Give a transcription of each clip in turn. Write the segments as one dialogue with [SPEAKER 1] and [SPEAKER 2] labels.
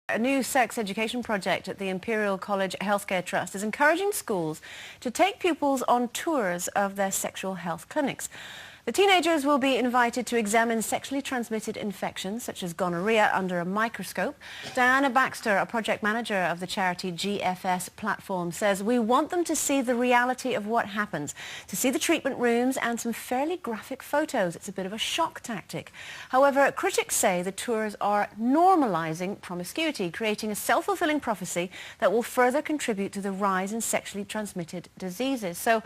[SPEAKER 1] A new sex education project at the Imperial College Healthcare Trust is encouraging schools to take pupils on tours of their sexual health clinics. The teenagers will be invited to examine sexually transmitted infections such as gonorrhea under a microscope. Diana Baxter, a project manager of the charity GFS platform, says we want them to see the reality of what happens, to see the treatment rooms and some fairly graphic photos. It's a bit of a shock tactic. However, critics say the tours are normalising promiscuity, creating a self-fulfilling prophecy that will further contribute to the rise in sexually transmitted diseases. So,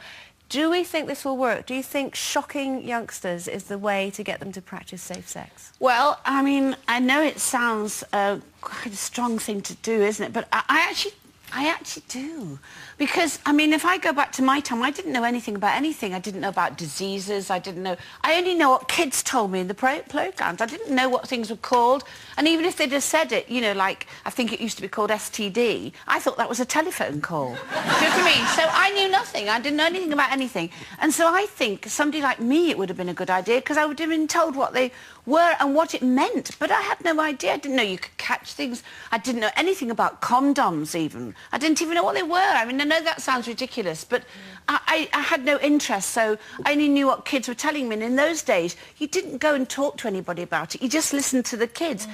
[SPEAKER 1] do we think this will work? Do you think shocking youngsters is the way to get them to practice safe sex?
[SPEAKER 2] Well, I mean, I know it sounds quite a strong thing to do, isn't it? But I actually do. Because, I mean, if I go back to my time, I didn't know anything about anything. I didn't know about diseases. I only know what kids told me in the playgrounds. I didn't know what things were called. And even if they'd have said it, you know, like, I think it used to be called STD, I thought that was a telephone call. Do you know what I mean? So I knew nothing. I didn't know anything about anything. And so I think somebody like me, it would have been a good idea, because I would have been told what they were and what it meant. But I had no idea. I didn't know you could catch things. I didn't know anything about condoms, even. I didn't even know what they were. I mean, I know that sounds ridiculous, but I had no interest, so I only knew what kids were telling me. And in those days, you didn't go and talk to anybody about it. You just listened to the kids.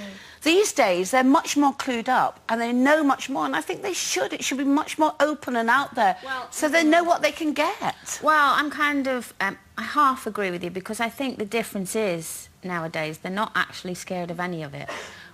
[SPEAKER 2] These days, they're much more clued up, and they know much more, and I think they should. It should be much more open and out there, so they know what they can get.
[SPEAKER 3] Well, I'm kind of... I half agree with you, because I think the difference is, nowadays, they're not actually scared of any of it.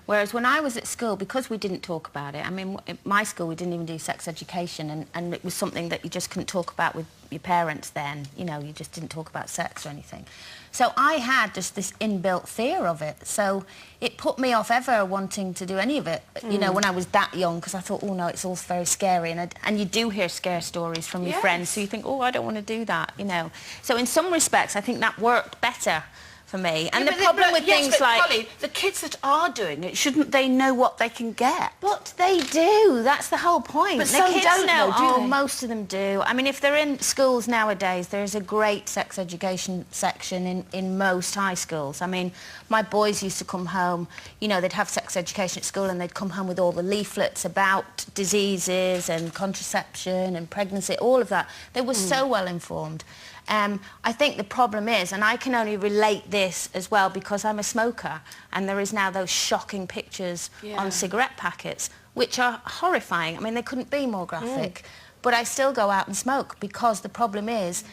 [SPEAKER 3] Whereas when I was at school, because we didn't talk about it, I mean, at my school we didn't even do sex education, and it was something that you just couldn't talk about with your parents then, you know, you just didn't talk about sex or anything. So I had just this inbuilt fear of it, so it put me off ever wanting to do any of it, you know, when I was that young, because I thought, oh no, it's all very scary, and you do hear scare stories from your friends, so you think, oh, I don't want to do that, you know. So in some respects, I think that worked better for me. And the problem with things like...
[SPEAKER 2] Polly, the kids that are doing it, shouldn't they know what they can get?
[SPEAKER 3] But they do. That's the whole point.
[SPEAKER 2] But
[SPEAKER 3] the
[SPEAKER 2] some
[SPEAKER 3] kids
[SPEAKER 2] don't know, do they?
[SPEAKER 3] Most of them do. I mean, if they're in schools nowadays, there's a great sex education section in most high schools. I mean, my boys used to come home, you know, they'd have sex education at school, and they'd come home with all the leaflets about diseases and contraception and pregnancy, all of that. They were so well informed. I think the problem is, and I can only relate this as well because I'm a smoker, and there is now those shocking pictures on cigarette packets, which are horrifying. I mean, they couldn't be more graphic. But I still go out and smoke, because the problem is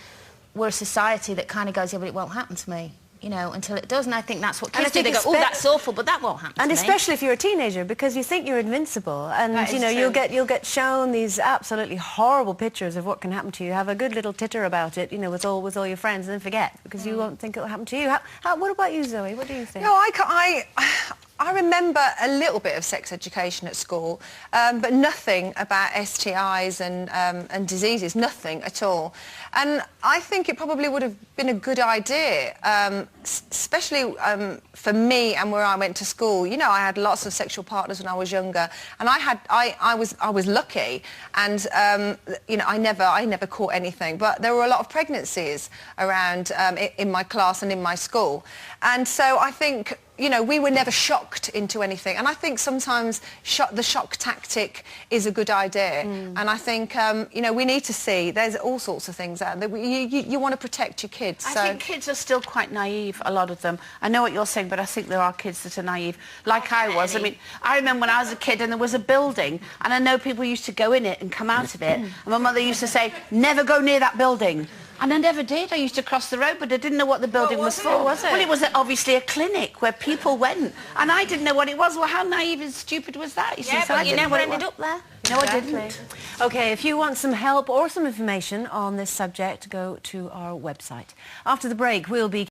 [SPEAKER 3] we're a society that kind of goes, yeah, but it won't happen to me, you know, until it does. And I think that's what kids do. They go, oh, that's awful, but that won't happen to me.
[SPEAKER 1] And especially if you're a teenager, because you think you're invincible, and you know, you'll get shown these absolutely horrible pictures of what can happen to you. Have a good little titter about it, you know, with all your friends, and then forget, because you won't think it'll happen to you. What about you, Zoe? What do you think?
[SPEAKER 4] No, I remember a little bit of sex education at school, but nothing about STIs and diseases, nothing at all. And I think it probably would have been a good idea, especially for me and where I went to school. You know, I had lots of sexual partners when I was younger, and I was lucky, and you know, I never caught anything. But there were a lot of pregnancies around in my class and in my school, and so I think, you know, we were never shocked into anything. And I think sometimes the shock tactic is a good idea. And I think, you know, we need to see, there's all sorts of things out there. You want to protect your kids.
[SPEAKER 2] I think kids are still quite naive, a lot of them. I know what you're saying, but I think there are kids that are naive, like I was. I mean, I remember when I was a kid and there was a building, and I know people used to go in it and come out of it, and my mother used to say, never go near that building. And I never did. I used to cross the road, but I didn't know what the building was for.
[SPEAKER 1] Was it?
[SPEAKER 2] Well, it was obviously a clinic where people went, and I didn't know what it was. Well, how naive and stupid was that? You see,
[SPEAKER 3] but you never ended up there.
[SPEAKER 2] No, I didn't.
[SPEAKER 1] OK, if you want some help or some information on this subject, go to our website. After the break, we'll be